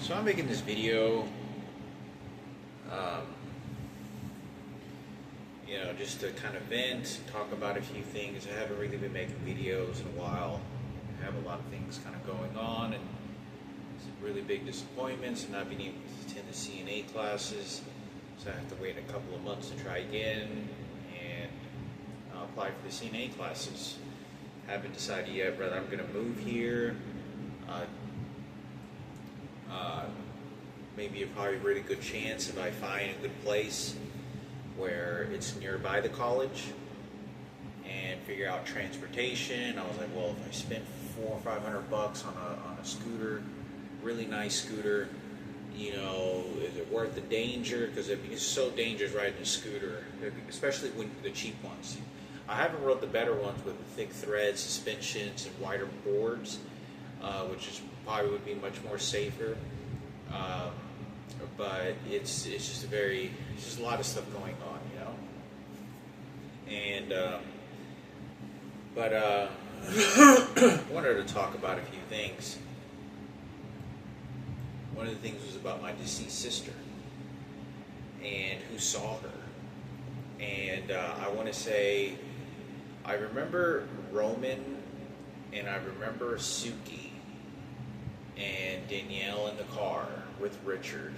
So I'm making this video, um, just to kind of vent, talk about a few things. I haven't really been making videos in a while. I have a lot of things kind of going on, and some really big disappointments, and not being able to attend the CNA classes. So I have to wait a couple of months to try again, and apply for the CNA classes. Haven't decided yet whether I'm going to move here. Maybe probably a really good chance if I find a good place where it's nearby the college and figure out transportation. I was like, well, if I spent $400 or $500 on a scooter, really nice scooter, is it worth the danger? Because it's so dangerous riding a scooter, especially when the cheap ones. I haven't rode the better ones with the thick thread suspensions and wider boards, which is probably would be much more safer. But it's just a lot of stuff going on, and I wanted to talk about a few things. One of the things was about my deceased sister and who saw her, and I want to say I remember Roman and I remember Suki and Danielle in the car with Richard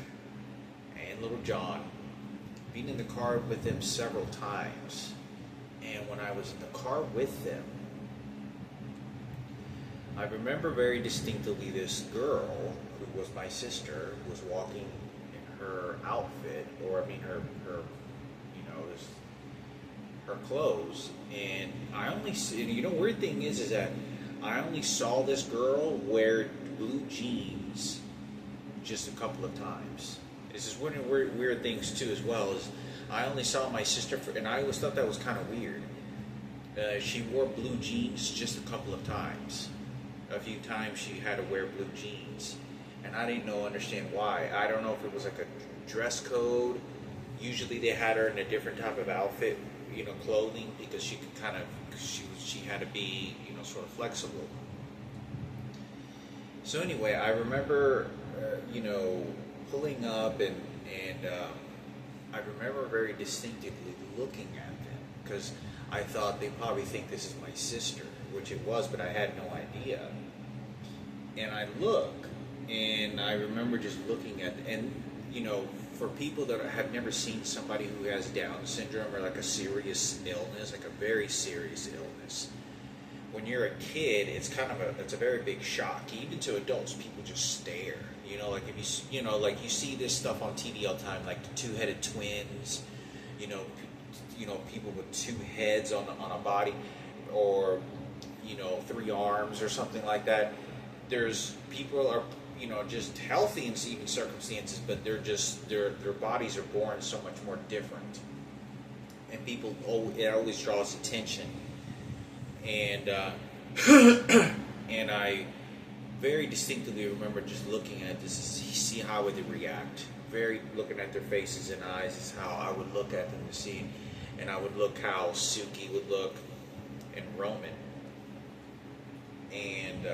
and little John, being in the car with them several times. And when I was in the car with them, I remember very distinctly this girl who was my sister was walking in her outfit, or her clothes. And I only see, weird thing is that I only saw this girl wear blue jeans just a couple of times. This is one of the weird things too, as well, is I only saw my sister, and I always thought that was kind of weird. She wore blue jeans just a couple of times. A few times she had to wear blue jeans, and I didn't understand why. I don't know if it was like a dress code. Usually they had her in a different type of outfit, clothing, because she could she had to be, sort of flexible. So anyway, I remember, pulling up, and I remember very distinctively looking at them, because I thought they probably think this is my sister, which it was, but I had no idea. And I look, and I remember just looking at, and for people that have never seen somebody who has Down syndrome or like a serious illness, like a very serious illness, when you're a kid, it's a very big shock. Even to adults, people just stare. Like if like you see this stuff on TV all the time, like the two-headed twins, people with two heads on a body, or three arms or something like that. There's people are just healthy in even circumstances, but their bodies are born so much more different, and it always draws attention. And and I very distinctly remember just looking at this to see how would they react. Looking at their faces and eyes is how I would look at them to see, and I would look how Suki would look, and Roman, and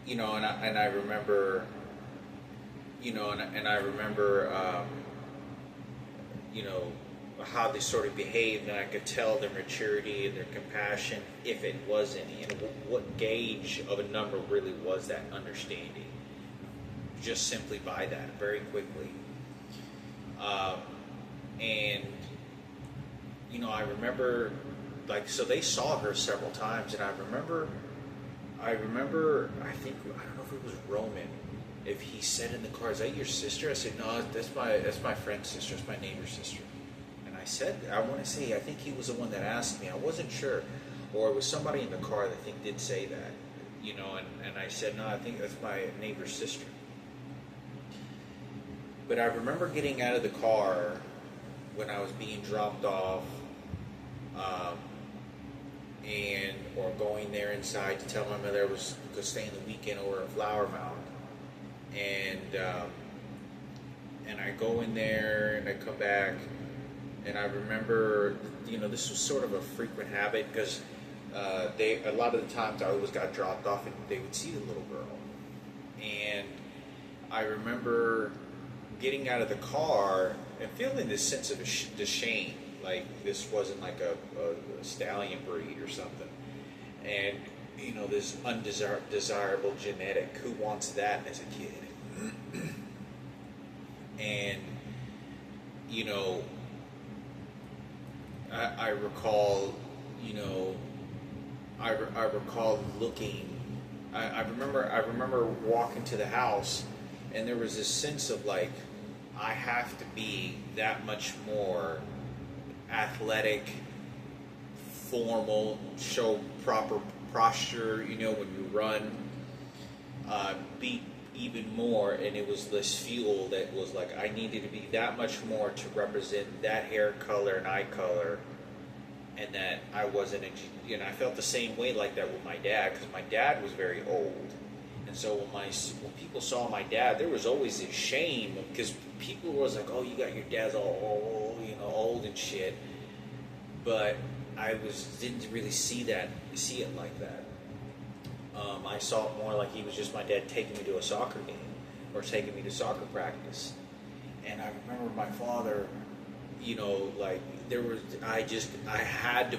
and I remember, and I remember, how they sort of behaved, and I could tell their maturity and their compassion, if it was any, and what gauge of a number really was that understanding, just simply by that, very quickly. And I remember, so they saw her several times, and I remember, I think, I don't know if it was Roman, if he said in the car, "Is that your sister?" I said, "No, that's my friend's sister, it's my neighbor's sister." I think he was the one that asked me. I wasn't sure. Or it was somebody in the car that I think did say that. And I said, "No, I think that's my neighbor's sister." But I remember getting out of the car when I was being dropped off, or going there inside to tell my mother I was going to stay in the weekend over at Flower Mound. And I go in there and I come back. And I remember, this was sort of a frequent habit, because a lot of the times I always got dropped off and they would see the little girl. And I remember getting out of the car and feeling this sense of shame, like this wasn't like a stallion breed or something, and this undesirable genetic. Who wants that as a kid? And you know, I recall, I recall looking. I remember walking to the house, and there was this sense of like, I have to be that much more athletic, formal, show proper posture. When you run, be even more. And it was this fuel that was like, I needed to be that much more to represent that hair color and eye color. And that I wasn't, I felt the same way like that with my dad, because my dad was very old. And so when people saw my dad, there was always this shame, because people was like, oh, you got your dad's all old and shit. But I didn't really see it like that. I saw it more like he was just my dad taking me to a soccer game or taking me to soccer practice. And I remember my father, like I had to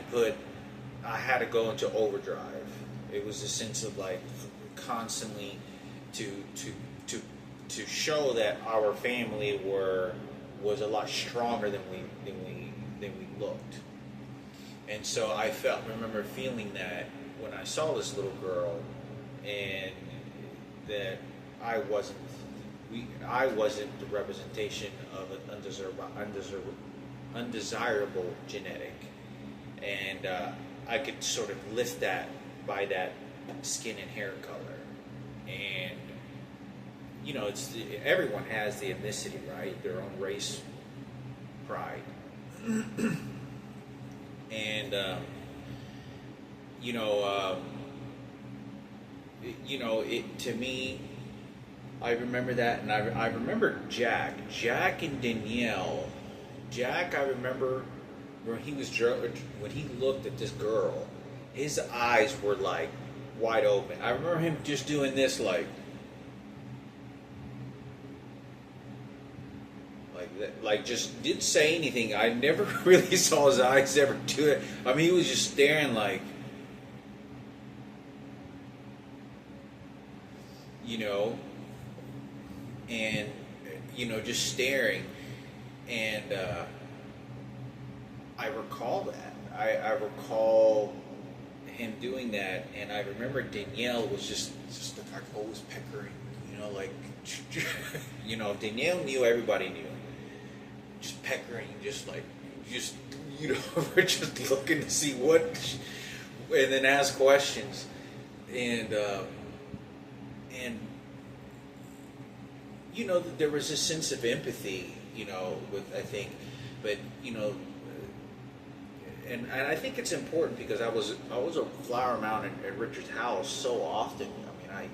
go into overdrive. It was a sense of like constantly to show that our family was a lot stronger than we looked. And so I remember feeling that when I saw this little girl, and that I wasn't the representation of an undesirable genetic, and I could sort of lift that by that skin and hair color. And everyone has the ethnicity, right? Their own race pride. And it to me, I remember that. And I remember Jack and Danielle. Jack, I remember when he looked at this girl, his eyes were like wide open. I remember him just doing this, like just didn't say anything. I never really saw his eyes ever do it. I mean, he was just staring, like, and just staring. And I recall that. I recall him doing that, and I remember Danielle was just like always peckering, like, Danielle knew everybody knew. Just peckering, we're just looking to see what, and then ask questions, and there was a sense of empathy, with, I think, but and I think it's important, because I was a flower mound at Richard's house so often. I mean,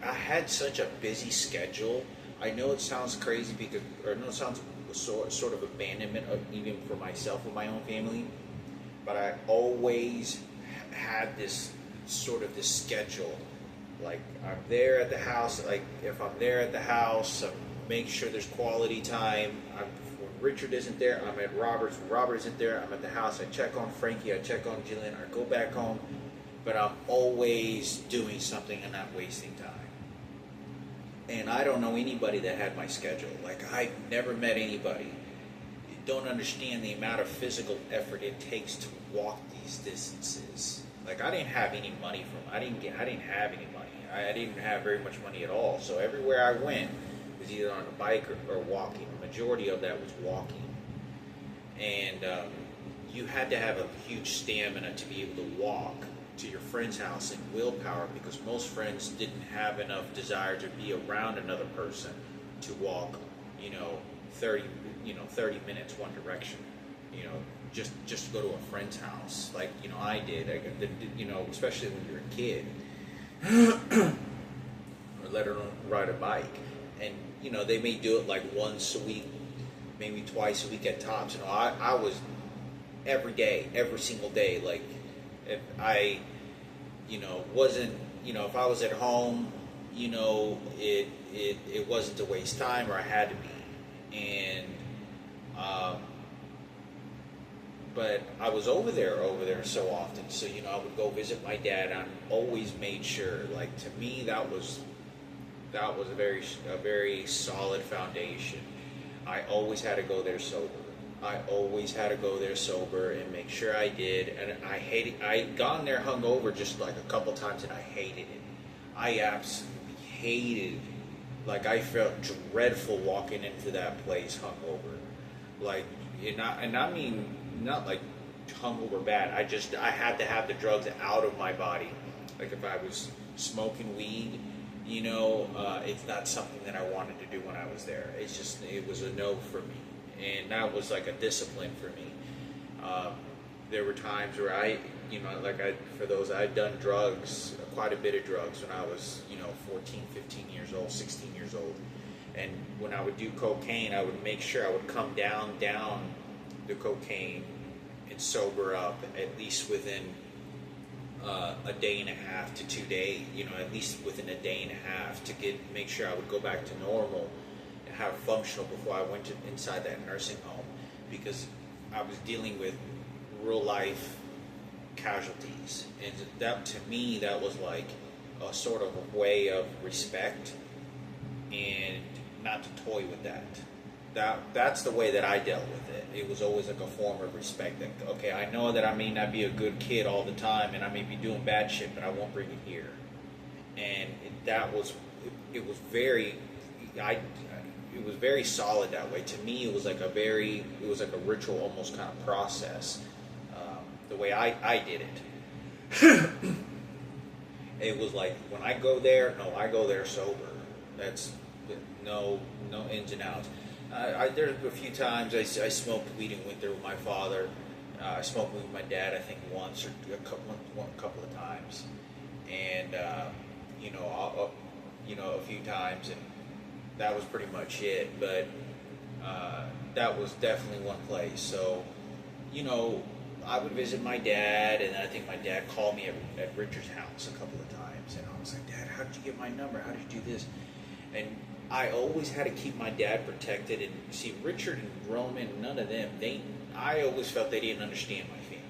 I had such a busy schedule. I know it sounds crazy, it sounds sort of abandonment of, even for myself and my own family, but I always had this schedule. Like, I'm there at the house. Like, if I'm there at the house, I make sure there's quality time. When Richard isn't there, I'm at Robert's. When Robert isn't there, I'm at the house. I check on Frankie. I check on Jillian. I go back home. But I'm always doing something and not wasting time. And I don't know anybody that had my schedule. Like, I've never met anybody. You don't understand the amount of physical effort it takes to walk these distances. Like, I didn't have any money I didn't have any money. I didn't have very much money at all. So everywhere I went was either on a bike or walking. The majority of that was walking. And you had to have a huge stamina to be able to walk to your friend's house, and willpower, because most friends didn't have enough desire to be around another person to walk 30 minutes one direction, just to go to a friend's house, like I did. Especially when you're a kid, or let alone ride a bike. And they may do it like once a week, maybe twice a week at tops. I was every day, every single day. Like, if I, wasn't, if I was at home, it wasn't a waste time, or I had to be. And um, but I was over there so often. So I would go visit my dad. I always made sure, like, to me, that was a very solid foundation. I always had to go there sober. I always had to go there sober and make sure I did. And I hated. I'd gone there hungover just like a couple times, and I hated it. I absolutely hated. Like, I felt dreadful walking into that place hungover. Like, and I mean, not like hungover bad. I had to have the drugs out of my body. Like, if I was smoking weed, it's not something that I wanted to do when I was there. It was a no for me, and that was like a discipline for me. There were times where I'd done drugs, quite a bit of drugs when I was, 14, 15 years old, 16 years old. And when I would do cocaine, I would make sure I would come down the cocaine and sober up at least within a day and a half to 2 days, at least within a day and a half, to make sure I would go back to normal and have functional before I went inside that nursing home, because I was dealing with real life casualties, and that, to me, that was like a sort of a way of respect, and not to toy with that. That's the way that I dealt with it. It was always like a form of respect. That, okay, I know that I may not be a good kid all the time, and I may be doing bad shit, but I won't bring it here. And it was very solid that way. To me, it was like a ritual, almost kind of process. The way I did it. It was like, when I go there, no, I go there sober. That's no ins and outs. There's a few times I smoked weed in winter with my father. I smoked weed with my dad, I think once or a couple of times, and a few times, and that was pretty much it. But that was definitely one place. So, I would visit my dad, and I think my dad called me at Richard's house a couple of times, and I was like, Dad, how did you get my number? How did you do this? And I always had to keep my dad protected. And see, Richard and Roman, none of them, I always felt they didn't understand my family.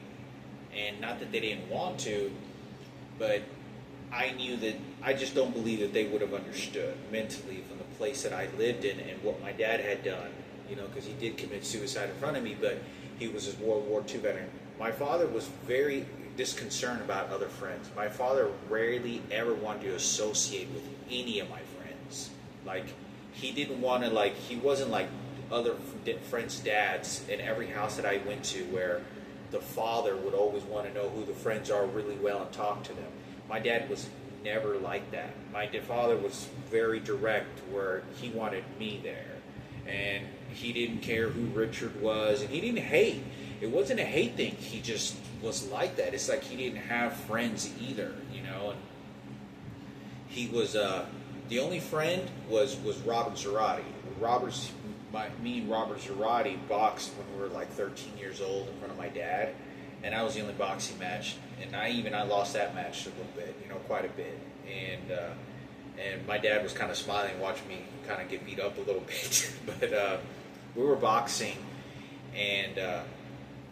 And not that they didn't want to, but I knew that, I just don't believe that they would have understood mentally from the place that I lived in and what my dad had done, because he did commit suicide in front of me, but he was a World War II veteran. My father was very disconcerted about other friends. My father rarely ever wanted to associate with any of my friends. Like, he didn't want to, he wasn't like other friends' dads in every house that I went to, where the father would always want to know who the friends are really well and talk to them. My dad was never like that. My father was very direct, where he wanted me there. And he didn't care who Richard was, and he didn't hate. It wasn't a hate thing. He just was like that. It's like he didn't have friends either, and he was, the only friend was Robert Zarate. Me and Robert Zarate boxed when we were like 13 years old in front of my dad, and that was the only boxing match. And I lost that match a little bit, quite a bit. And my dad was kind of smiling, watching me kind of get beat up a little bit. But we were boxing, and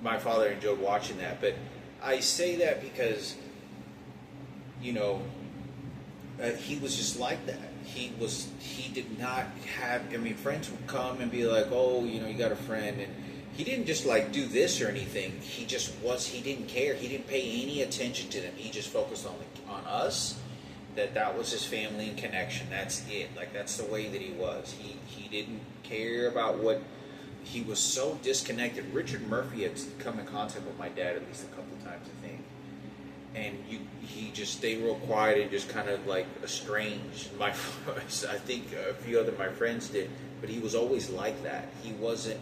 my father enjoyed watching that. But I say that because, he was just like that. He did not have, friends would come and be like, oh, you got a friend. And he didn't just do this or anything. He didn't care. He didn't pay any attention to them. He just focused on us. That was his family and connection. That's it. That's the way that he was. He didn't care about what, he was so disconnected. Richard Murphy had come in contact with my dad at least a couple of times, I think. And he just stayed real quiet and just kind of estranged. I think a few other my friends did, but he was always like that. He wasn't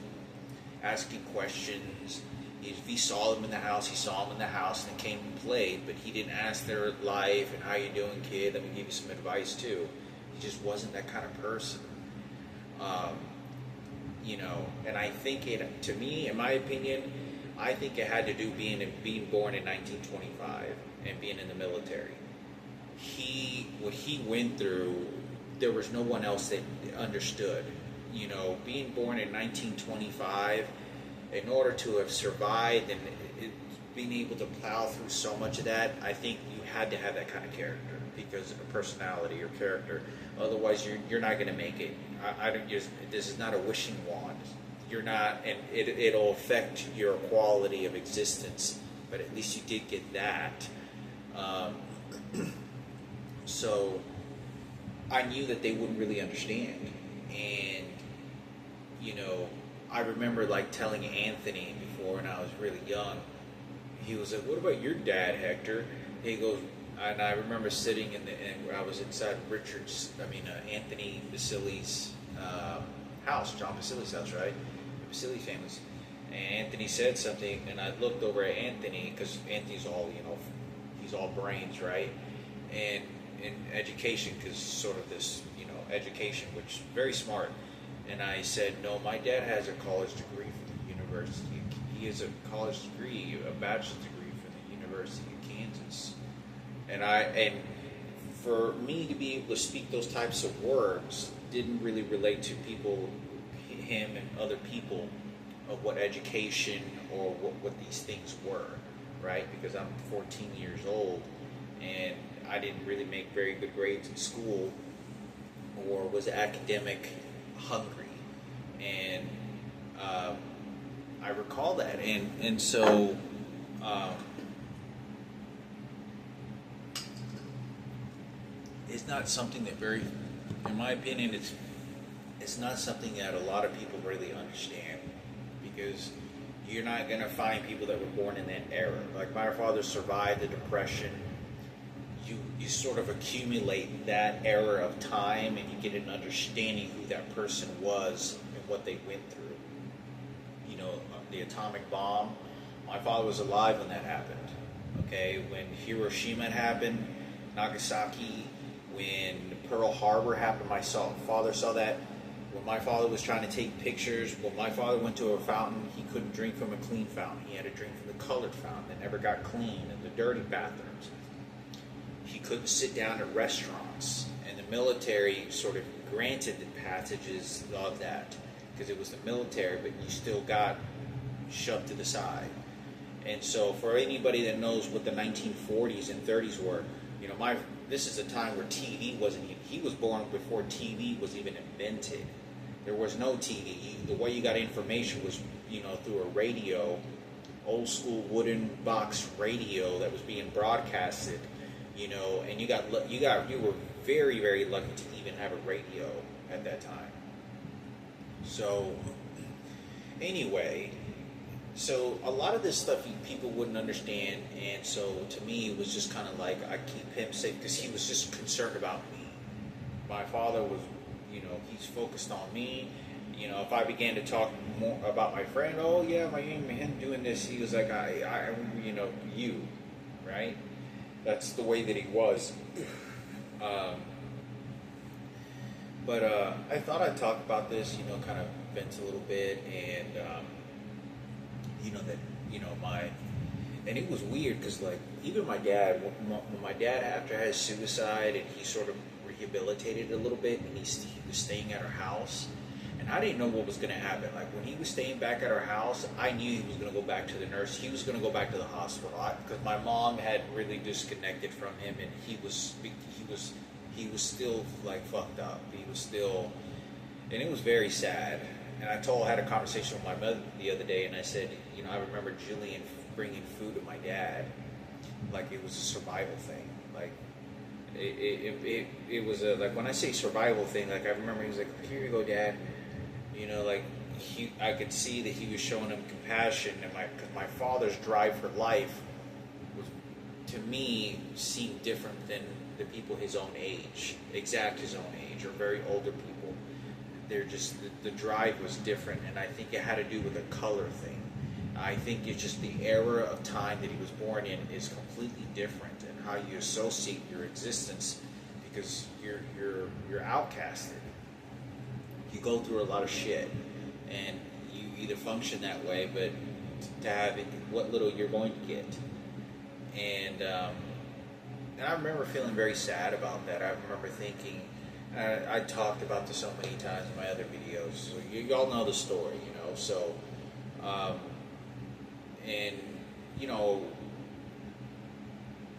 asking questions. If he saw them in the house, he saw them in the house and came and played, but he didn't ask their life and how you doing, kid, let me give you some advice too. He just wasn't that kind of person. And I think to me, in my opinion, I think it had to do being born in 1925 and being in the military. what he went through, there was no one else that understood. You know, being born in 1925, in order to have survived and being able to plow through so much of that, I think you had to have that kind of character, because of personality or character. Otherwise, you're not going to make it. I don't just. This is not a wishing wand. You're not, and it'll affect your quality of existence. But at least you did get that. So I knew that they wouldn't really understand, and you know, I remember like telling Anthony before when I was really young. He was like, "What about your dad, Hector?" He goes, and I remember sitting and I was inside Anthony Basili's house, John Basili's house, right? The Basili families. And Anthony said something, and I looked over at Anthony, because Anthony's all, he's all brains, right? And in education, because sort of this, education, which is very smart. And I said, no, my dad has a college degree from the university. He has a college degree, a bachelor's degree from the University of Kansas. And for me to be able to speak those types of words didn't really relate to people, him and other people, of what education or what these things were, right? Because I'm 14 years old and I didn't really make very good grades in school or was academic hungry. And I recall that. And so it's not something that in my opinion, it's not something that a lot of people really understand, because you're not going to find people that were born in that era. Like my father survived the Depression. You sort of accumulate that era of time, and you get an understanding who that person was and what they went through. The atomic bomb. My father was alive when that happened. Okay, when Hiroshima happened, Nagasaki, when Pearl Harbor happened, my father saw that. When my father was trying to take pictures, when my father went to a fountain, he couldn't drink from a clean fountain. He had to drink from the colored fountain that never got clean, and the dirty bathrooms. He couldn't sit down at restaurants, and the military sort of granted the passages of that because it was the military, but you still got shoved to the side. And so for anybody that knows what the 1940s and 30s were, this is a time where TV wasn't even, he was born before TV was even invented. There was no TV. The way you got information was, through a radio, old school wooden box radio that was being broadcasted, and you were very, very lucky to even have a radio at that time. So anyway, so a lot of this stuff people wouldn't understand, and so to me it was just kind of like I keep him safe because he was just concerned about me. My father was, he's focused on me. If I began to talk more about my friend, oh yeah, him doing this, he was like, you, right? That's the way that he was. But I thought I'd talk about this, kind of vent a little bit, and and it was weird because like even my dad, when my dad after had suicide and he sort of rehabilitated a little bit, and he was staying at our house, and I didn't know what was going to happen. Like when he was staying back at our house, I knew he was going to go back to the nurse. He was going to go back to the hospital because my mom had really disconnected from him, and he was still like fucked up. He was still, and it was very sad. And I had a conversation with my mother the other day, and I said, I remember Julian bringing food to my dad like it was a survival thing. Like it was like when I say survival thing, like I remember he was like, here you go, Dad. I could see that he was showing him compassion, and because my father's drive for life was, to me, seemed different than the people his own age, his own age, or very older people. They're just, the drive was different, and I think it had to do with the color thing. I think it's just the era of time that he was born in is completely different, and how you associate your existence, because you're outcasted. You go through a lot of shit, and you either function that way, but to have it, what little you're going to get. And And I remember feeling very sad about that. I remember thinking, I talked about this so many times in my other videos. So you all know the story, you know. So, um, and you know,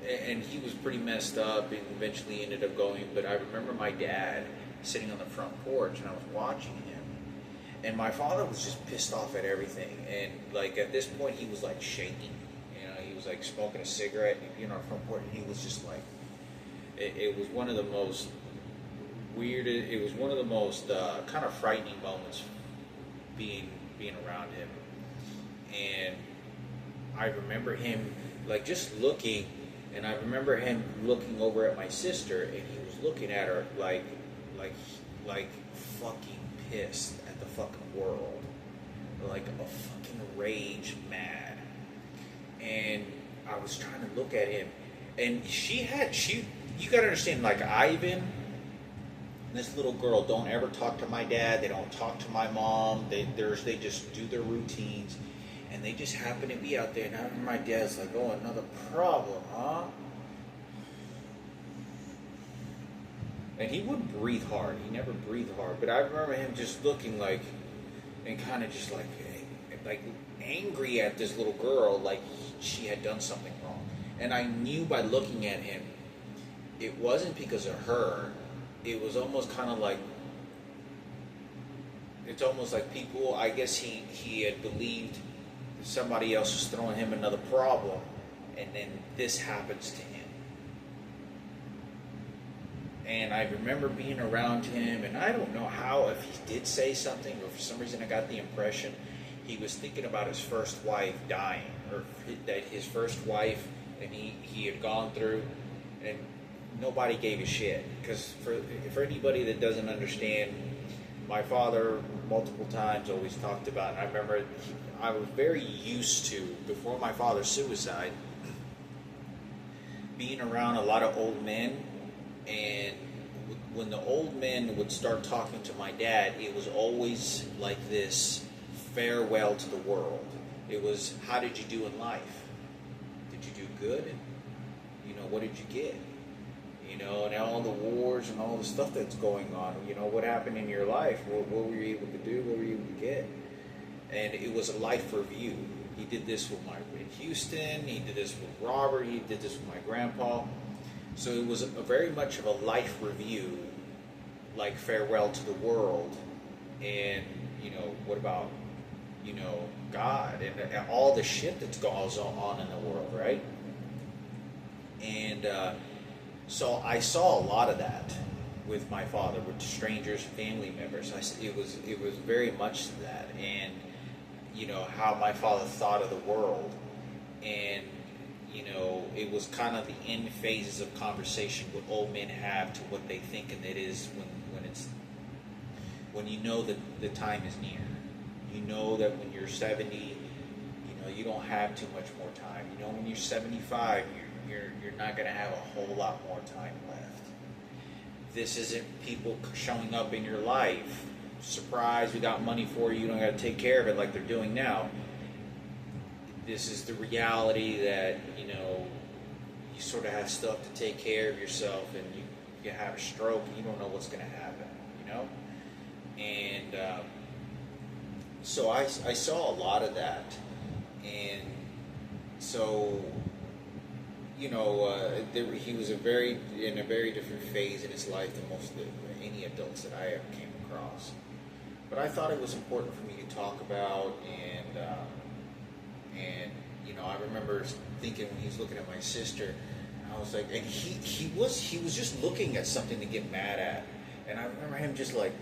and he was pretty messed up, and eventually ended up going. But I remember my dad sitting on the front porch, and I was watching him, and my father was just pissed off at everything. And like at this point, he was like shaking. You know, he was like smoking a cigarette, you know, on the front porch, and he was just like, it was one of the most weird. It was one of the most kind of frightening moments being around him. And I remember him like just looking, and I remember him looking over at my sister, and he was looking at her like fucking pissed at the fucking world, like a fucking rage mad. And I was trying to look at him, and you gotta understand, like Ivan and this little girl don't ever talk to my dad. They don't talk to my mom. They just do their routines, and they just happen to be out there. And I remember my dad's like, "Oh, another problem, huh?" And he wouldn't breathe hard. He never breathed hard. But I remember him just looking like, and kind of just like angry at this little girl, like she had done something wrong. And I knew by looking at him, it wasn't because of her. It was almost kind of like, it's almost like people, I guess he had believed somebody else was throwing him another problem, and then this happens to him. And I remember being around him, and I don't know how, if he did say something, or for some reason I got the impression he was thinking about his first wife dying, or that his first wife, and he had gone through, and nobody gave a shit. Because for anybody that doesn't understand, my father multiple times always talked about, and I remember I was very used to, before my father's suicide, being around a lot of old men. And when the old men would start talking to my dad, it was always like this farewell to the world. It was, how did you do in life? Did you do good? You know, what did you get? You know, and all the wars and all the stuff that's going on, you know, what happened in your life? What were you able to do? What were you able to get? And it was a life review. He did this with in Houston. He did this with Robert. He did this with my grandpa. So it was very much of a life review, like farewell to the world, and, you know, what about, you know, God, and all the shit that goes on in the world, right? And so I saw a lot of that with my father, with strangers, family members. It was very much that, and, you know, how my father thought of the world, and, you know, it was kind of the end phases of conversation what old men have to what they think, and it is when you know that the time is near. You know that when you're 70, you know, you don't have too much more time. You know, when you're 75, you're not going to have a whole lot more time left. This isn't people showing up in your life. Surprise, we got money for you. You don't got to take care of it like they're doing now. This is the reality that, you know, you sort of have stuff to take care of yourself, and you have a stroke and you don't know what's going to happen, you know? And so I saw a lot of that. And so, you know, he was in a very different phase in his life than most of any adults that I ever came across. But I thought it was important for me to talk about, and you know, I remember thinking when he was looking at my sister, I was like, and he was just looking at something to get mad at, and I remember him just like,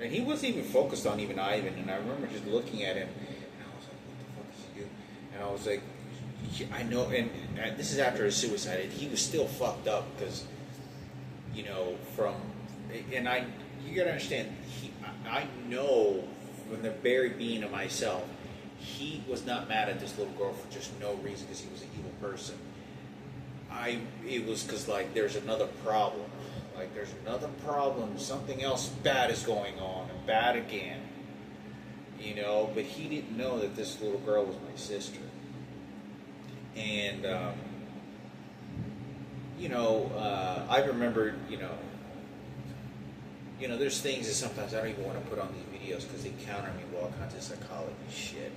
and he wasn't even focused on even Ivan, and I remember just looking at him, and I was like, what the fuck is he doing? And I was like, I know, and this is after his suicide, and he was still fucked up because, you know, you gotta understand, I know from the very being of myself, he was not mad at this little girl for just no reason because he was an evil person. It was because, like, there's another problem. Like, there's another problem. Something else bad is going on, and bad again. You know, but he didn't know that this little girl was my sister. And I remember, there's things that sometimes I don't even want to put on these videos because they counter me with all kinds of psychology shit.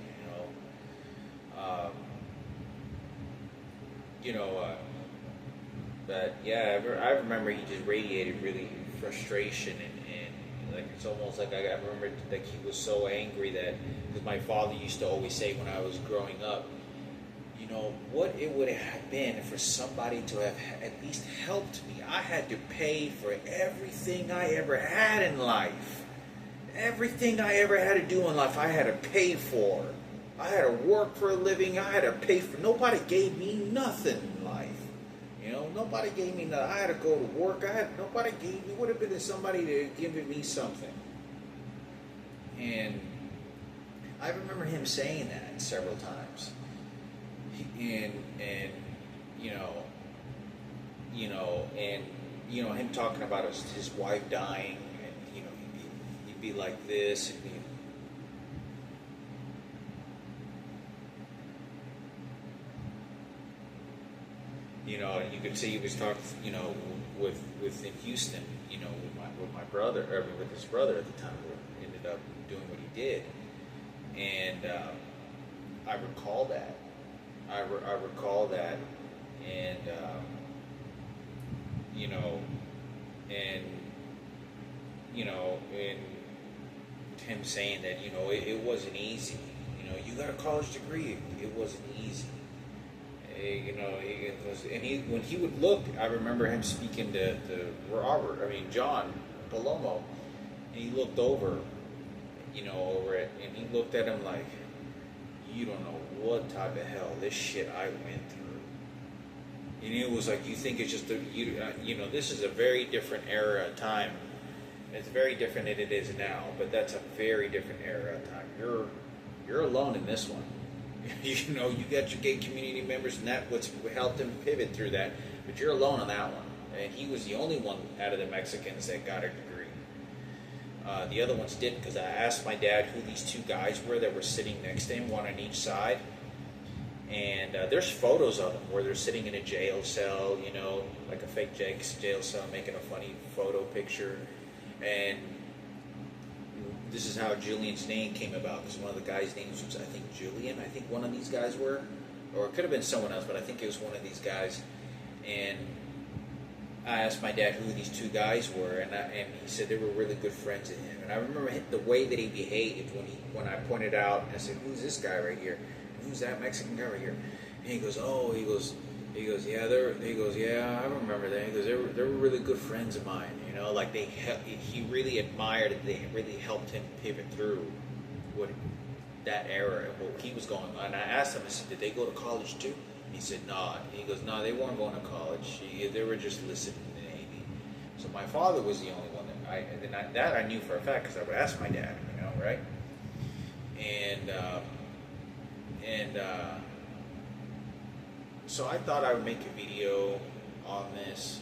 But yeah, I remember he just radiated really frustration and like it's almost like I remember like he was so angry that because my father used to always say when I was growing up, what it would have been for somebody to have at least helped me. I had to pay for everything I ever had in life. Everything I ever had to do in life, I had to pay for. I had to work for a living. I had to pay for. Nobody gave me nothing in life. Nobody gave me nothing. I had to go to work. Nobody gave me. Would have been somebody to give me something. And I remember him saying that several times. Him talking about his wife dying, and he'd be like this, and and you could see he was talking, with in Houston, with my brother, with his brother at the time, who ended up doing what he did, and I recall that. I recall that, and and him saying that it wasn't easy. You got a college degree. It wasn't easy. When he would look, I remember him speaking to John Palomo, and he looked over it, and he looked at him like, you don't know what type of hell this shit I went through. And it was like, you think it's just this is a very different era of time. It's very different than it is now, but that's a very different era of time. You're alone in this one. You got your gay community members, and that's what's helped him pivot through that. But you're alone on that one. And he was the only one out of the Mexicans that got a degree. The other ones didn't, because I asked my dad who these two guys were that were sitting next to him, one on each side. And there's photos of them where they're sitting in a jail cell, like a fake jail cell, making a funny photo picture. And this is how Julian's name came about, because one of the guys' names was, I think, Julian. I think one of these guys were. Or it could have been someone else, but I think it was one of these guys. And I asked my dad who these two guys were, and he said they were really good friends of him. And I remember the way that he behaved when I pointed out, and I said, who's this guy right here? Who's that Mexican guy right here? And he goes, yeah, I remember that. He goes, they were really good friends of mine, like he really admired it. They really helped him pivot through that era and what he was going on. And I asked him, I said, did they go to college too? He said, no. He goes, no, they weren't going to college. They were just listening to the Navy. So my father was the only one that I knew for a fact, because I would ask my dad, right? So I thought I would make a video on this,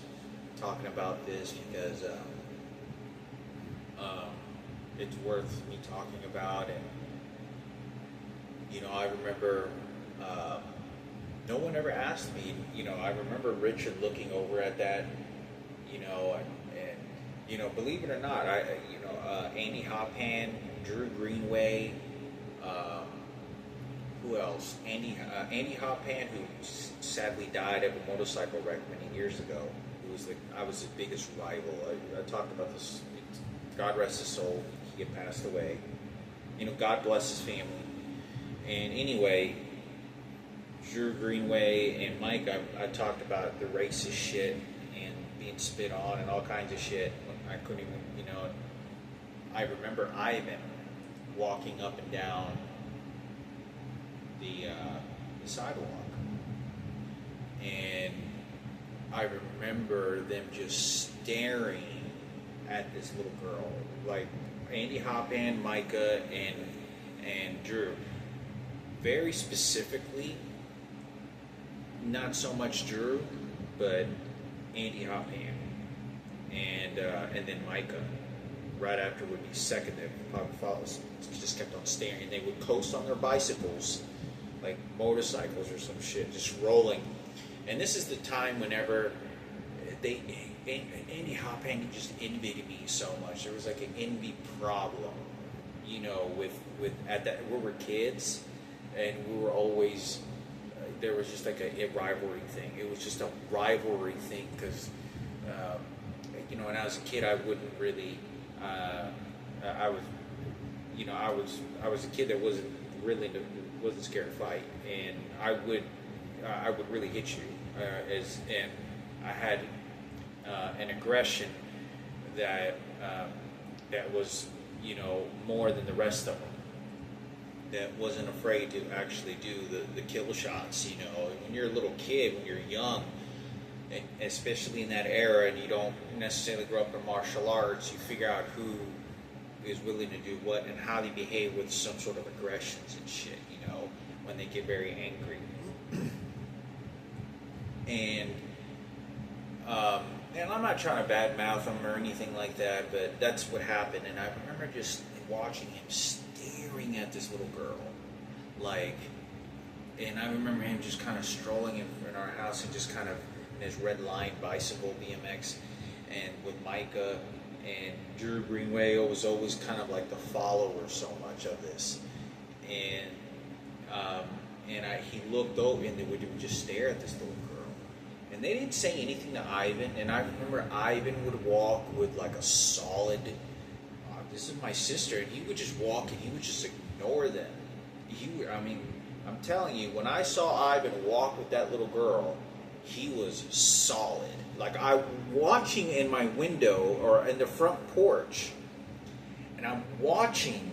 talking about this, because it's worth me talking about. And I remember no one ever asked me. I remember Richard looking over at that, and believe it or not, Andy Hoppan, Drew Greenway. Who else? Andy Hoppan, who sadly died of a motorcycle wreck many years ago. I was his biggest rival. I talked about this. God rest his soul. He had passed away. God bless his family. And anyway, Drew Greenway and Mike, I talked about the racist shit and being spit on and all kinds of shit. I couldn't even, I remember Ivan walking up and down the sidewalk, and I remember them just staring at this little girl, like Andy Hoppan, Micah, and Drew. Very specifically, not so much Drew, but Andy Hoppan, and then Micah. Right after would be second. That probably follows. Just kept on staring. They would coast on their bicycles like motorcycles or some shit, just rolling. And this is the time whenever they Andy Hopang just envied me so much. There was like an envy problem, you know, with at that we were kids, and we were always there was just like a rivalry thing. It was just a rivalry thing because you know, when I was a kid, I wouldn't really I was you know I was a kid that wasn't scared to fight, and I would really hit you and I had an aggression that that was, you know, more than the rest of them. That wasn't afraid to actually do the kill shots. You know, when you're a little kid, when you're young, and especially in that era, and you don't necessarily grow up in martial arts, you figure out who is willing to do what and how they behave with some sort of aggressions and shit. You know, when they get very angry. And I'm not trying to badmouth him or anything like that, but that's what happened. And I remember just watching him staring at this little girl, like, and I remember him just kind of strolling in our house and just kind of in his red line bicycle BMX, and with Micah and Drew Greenway was always kind of like the follower so much of this, and he looked over and they would just stare at this little girl. And they didn't say anything to Ivan, and I remember Ivan would walk with like a solid, this is my sister, and he would just walk and he would just ignore them. I'm telling you, when I saw Ivan walk with that little girl, he was solid. Like, I'm watching in my window or in the front porch, and I'm watching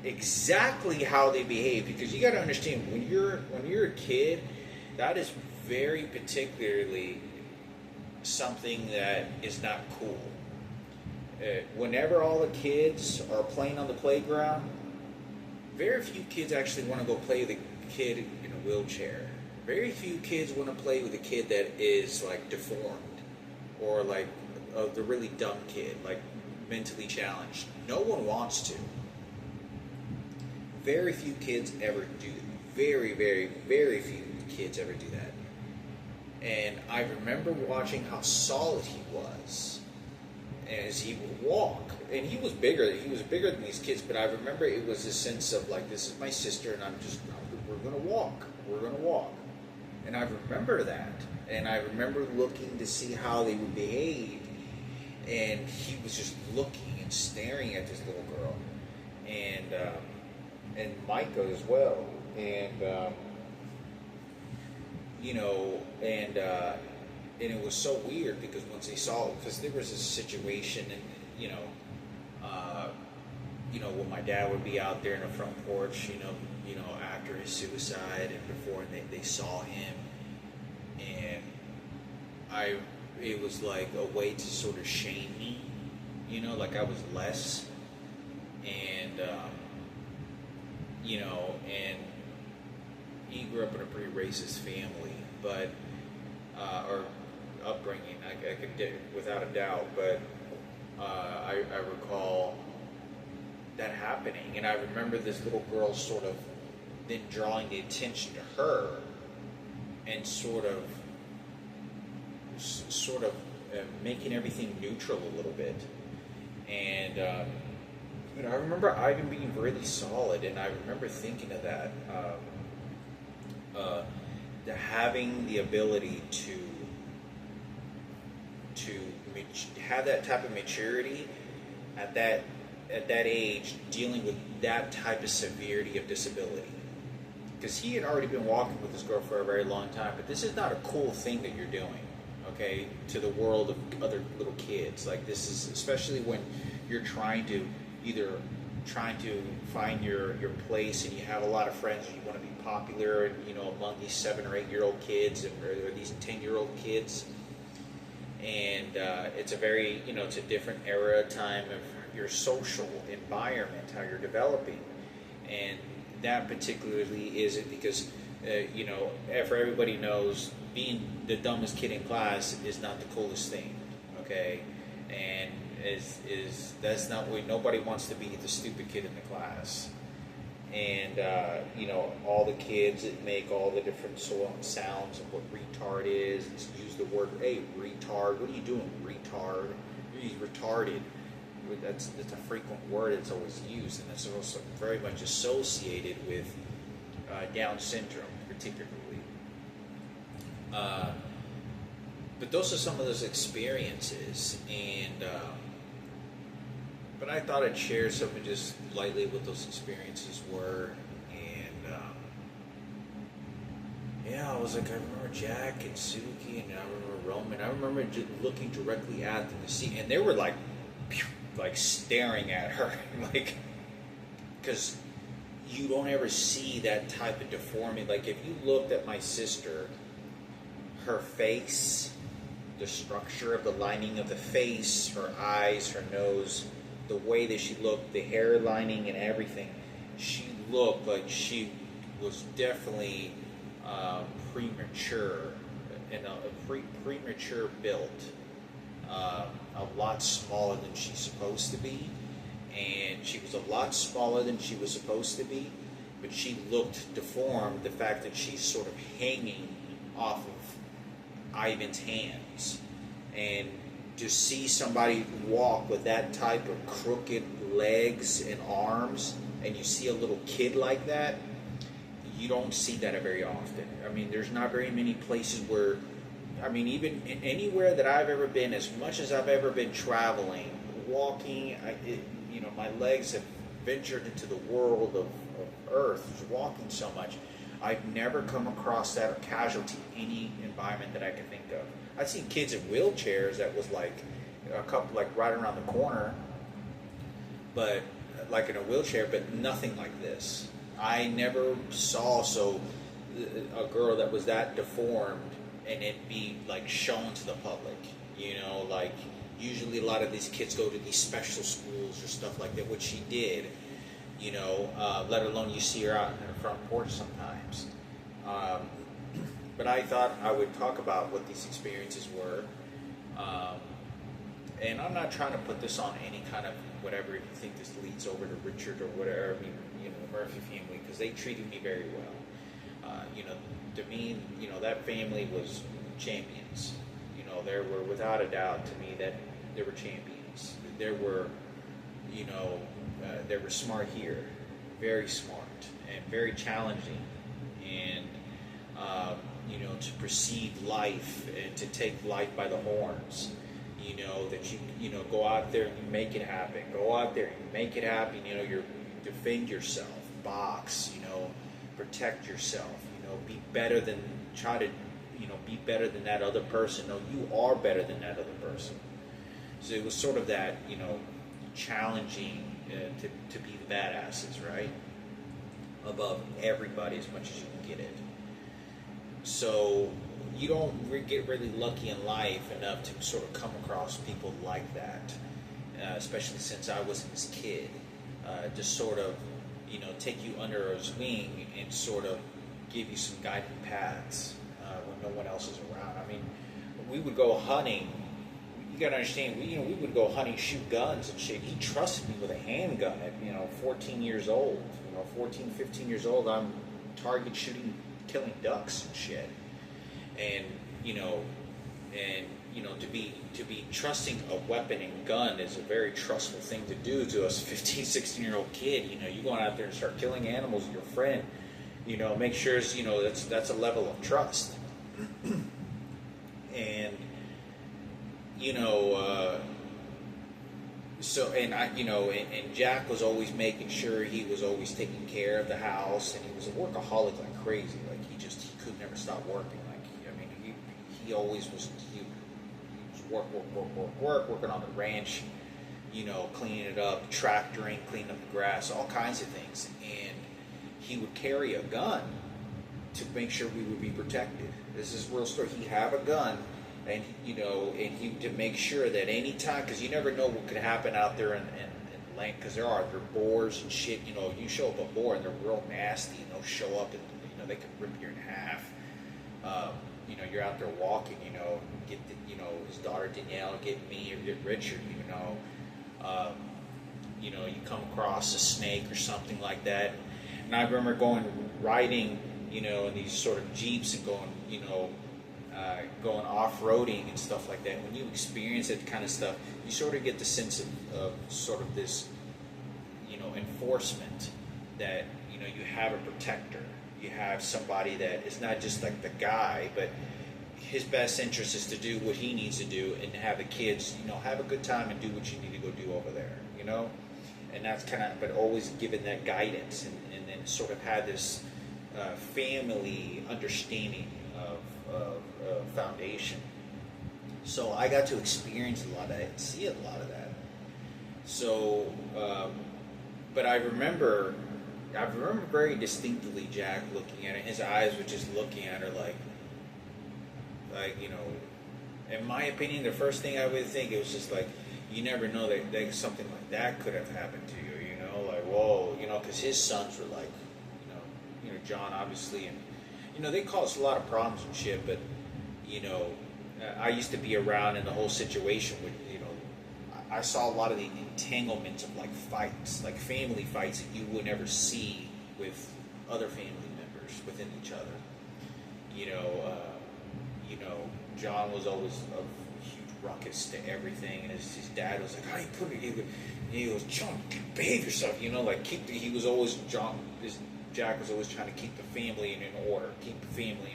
exactly how they behave, because you got to understand, when you're a kid, that is very particularly something that is not cool. Whenever all the kids are playing on the playground, very few kids actually want to go play with a kid in a wheelchair. Very few kids want to play with a kid that is like deformed, or like the really dumb kid, like mentally challenged. No one wants to. Very few kids ever do. Very, very, very few kids ever do that. And I remember watching how solid he was as he would walk. And he was bigger than these kids, but I remember it was a sense of like, this is my sister, and we're going to walk. And I remember that. And I remember looking to see how they would behave. And he was just looking and staring at this little girl. And Micah as well. And, you know, and it was so weird because once they saw it, because there was a situation, and you know, when my dad would be out there in the front porch, you know, after his suicide and before, and they saw him, and it was like a way to sort of shame me, you know, like I was less, and you know, and he grew up in a pretty racist family, but or upbringing, I could get without a doubt, but I recall that happening, and I remember this little girl sort of then drawing the attention to her, and sort of making everything neutral a little bit, and you know, I remember Ivan being really solid, and I remember thinking of that. Having the ability to have that type of maturity at that age, dealing with that type of severity of disability, because he had already been walking with this girl for a very long time. But this is not a cool thing that you're doing, okay, to the world of other little kids. Like, this is, especially when you're trying to find your place, and you have a lot of friends, and you want to be popular, and you know, among these 7 or 8 year old kids, or these 10-year-old kids, and it's a very, you know, it's a different era, time of your social environment, how you're developing, and that particularly is it because you know, for everybody knows, being the dumbest kid in class is not the coolest thing, okay, and that's not what nobody wants to be, the stupid kid in the class. and all the kids that make all the different sounds of what retard is. It's use the word, hey, retard. What are you doing, retard? You're retarded. That's a frequent word that's always used, and it's also very much associated with Down syndrome, particularly. But those are some of those experiences, and but I thought I'd share something just lightly what those experiences were, and yeah, I was like, I remember Jack and Suki, and I remember Roman. I remember just looking directly at them to see, and they were like staring at her, like, because you don't ever see that type of deformity. Like, if you looked at my sister, her face, the structure of the lining of the face, her eyes, her nose, the way that she looked, the hair lining and everything, she looked like she was definitely premature, and premature built, a lot smaller than she's supposed to be, and she was a lot smaller than she was supposed to be, but she looked deformed. The fact that she's sort of hanging off of Ivan's hands, and to see somebody walk with that type of crooked legs and arms, and you see a little kid like that, you don't see that very often. I mean, there's not very many places where, I mean, even anywhere that I've ever been, as much as I've ever been traveling, walking, my legs have ventured into the world of Earth, just walking so much. I've never come across that casualty in any environment that I can think of. I've seen kids in wheelchairs that was like a couple, like right around the corner, but like in a wheelchair, but nothing like this. I never saw a girl that was that deformed and it be like shown to the public. Like usually a lot of these kids go to these special schools or stuff like that, which she did. Let alone you see her out in her front porch sometimes. But I thought I would talk about what these experiences were. And I'm not trying to put this on any kind of whatever, if you think this leads over to Richard or whatever, I mean, the Murphy family, because they treated me very well. To me, that family was champions. There were, without a doubt to me, that there were champions. There were, they were smart here, very smart, and very challenging, and to perceive life and to take life by the horns. That you go out there and you make it happen. Go out there and you make it happen. You defend yourself, box. Protect yourself. Be better than be better than that other person. No, you are better than that other person. So it was sort of that, challenging to be the badasses, right? Above everybody as much as you can get it. So you don't get really lucky in life enough to sort of come across people like that, especially since I was his kid, to sort of, take you under his wing and sort of give you some guiding paths when no one else is around. I mean, we would go hunting. You gotta understand, we would go hunting, shoot guns and shit. He trusted me with a handgun at 14 years old. 14, 15 years old. I'm target shooting, killing ducks and shit. And to be trusting a weapon and gun is a very trustful thing to do to a 15, 16-year-old kid. You going out there and start killing animals with your friend. Make sure that's a level of trust. And so, and I, and Jack was always making sure he was always taking care of the house, and he was a workaholic like crazy. Like he could never stop working. Like, he always was, he was working on the ranch, cleaning it up, tractoring, cleaning up the grass, all kinds of things. And he would carry a gun to make sure we would be protected. This is a real story. He'd have a gun, and he to make sure that any time, because you never know what could happen out there in land, because there are boars and shit. You show up a boar and they're real nasty, and they'll show up and they can rip you in half. You're out there walking, get his daughter Danielle, get me, or get Richard, you come across a snake or something like that. And I remember going riding, you know, in these sort of jeeps and going, you know, going off-roading and stuff like that. When you experience that kind of stuff, you sort of get the sense of sort of this, you know, enforcement that, you know, you have a protector. You have somebody that is not just like the guy, but his best interest is to do what he needs to do and have the kids, you know, have a good time and do what you need to go do over there, you know? And that's kind of, but always given that guidance and then sort of had this family understanding of foundation. So I got to experience a lot of that and see a lot of that. So, but I remember very distinctly Jack looking at her. His eyes were just looking at her like, you know, in my opinion, the first thing I would think, it was just like, you never know that something like that could have happened to you, you know, like, whoa, you know, because his sons were like, you know, John obviously, and, you know, they caused a lot of problems and shit, but, you know, I used to be around in the whole situation with, you know, I saw a lot of the entanglements of like fights, like family fights that you would never see with other family members within each other, you know, John was always a huge ruckus to everything, and his dad was like, "How you put it?" He goes, "John, behave yourself," you know, like he was always Jack was always trying to keep the family in order, keep the family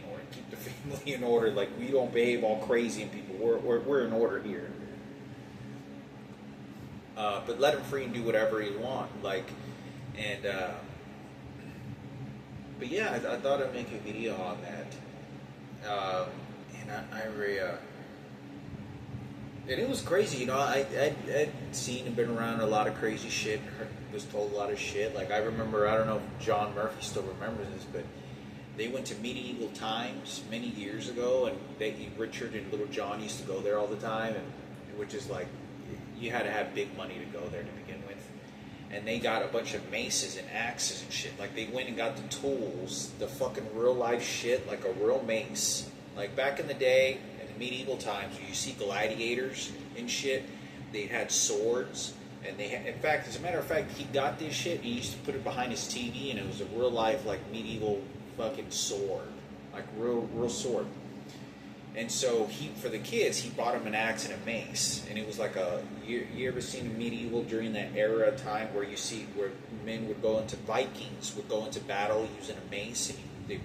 in order. Like, we don't behave all crazy and people. We're in order here. But let him free and do whatever he wants, like, and but yeah, I thought I'd make a video on that. And and it was crazy, you know. I'd seen and been around a lot of crazy shit, was told a lot of shit. Like, I remember, I don't know if John Murphy still remembers this, but they went to Medieval Times many years ago, and Richard and Little John used to go there all the time, and which is like, you had to have big money to go there to begin with. And they got a bunch of maces and axes and shit. Like, they went and got the tools, the fucking real life shit, like a real mace. Like, back in the day, in the medieval times, you see gladiators and shit, they had swords, and they had, in fact, as a matter of fact, he got this shit, he used to put it behind his TV, and it was a real life, like, medieval fucking sword. Like, real sword. And so for the kids, he bought them an axe and a mace, and it was like you ever seen a medieval during that era of time where men would go into Vikings would go into battle using a mace, and they,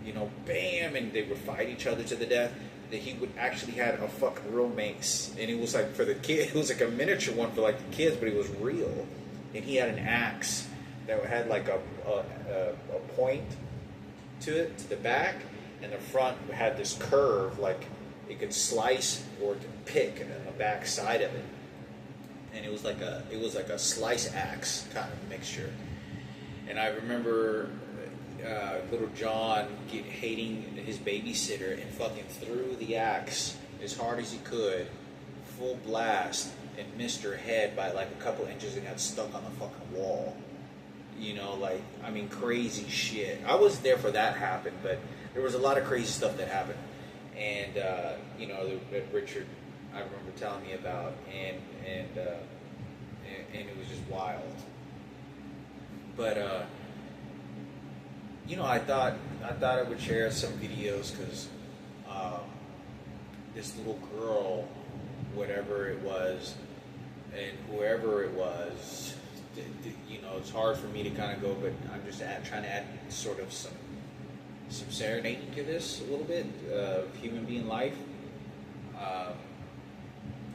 you know, bam, and they would fight each other to the death. That he would actually had a fucking real mace, and it was like for the kid, it was like a miniature one for like the kids, but it was real, and he had an axe that had like a point to it, to the back. And the front had this curve, like it could slice or it could pick on the back side of it. And it was like a slice axe kind of mixture. And I remember little John hating his babysitter and fucking threw the axe as hard as he could, full blast, and missed her head by like a couple inches and got stuck on the fucking wall. You know, like, I mean, crazy shit. I wasn't there for that happen, but there was a lot of crazy stuff that happened, and you know, that Richard, I remember telling me about, and it was just wild. But you know, I thought I would share some videos because this little girl, whatever it was, and whoever it was, you know, it's hard for me to kind of go, but I'm just trying to add sort of some serenading to this a little bit of human being life.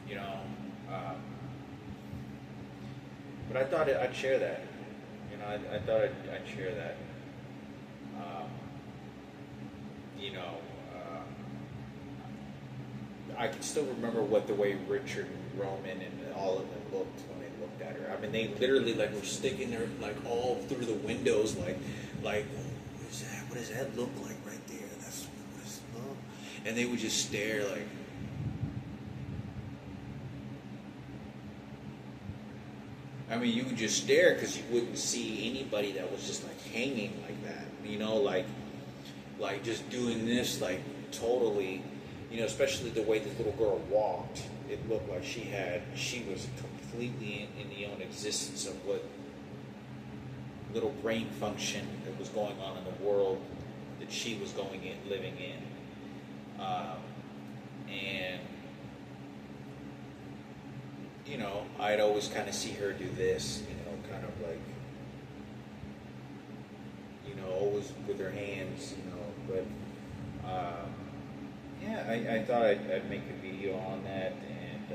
You know, but I thought I'd share that. You know, I thought I'd share that. You know, I can still remember the way Richard and Roman and all of them looked when they looked at her. I mean, they literally like were sticking their like all through the windows, like. What does that look like right there? That's what is look. And they would just stare like. I mean, you would just stare because you wouldn't see anybody that was just like hanging like that. You know, like just doing this like totally. You know, especially the way this little girl walked. It looked like she was completely in the own existence of what little brain function that was going on in the world that she was living in. And I'd always kind of see her do this, kind of like, always with her hands, but yeah, I thought I'd make a video on that, and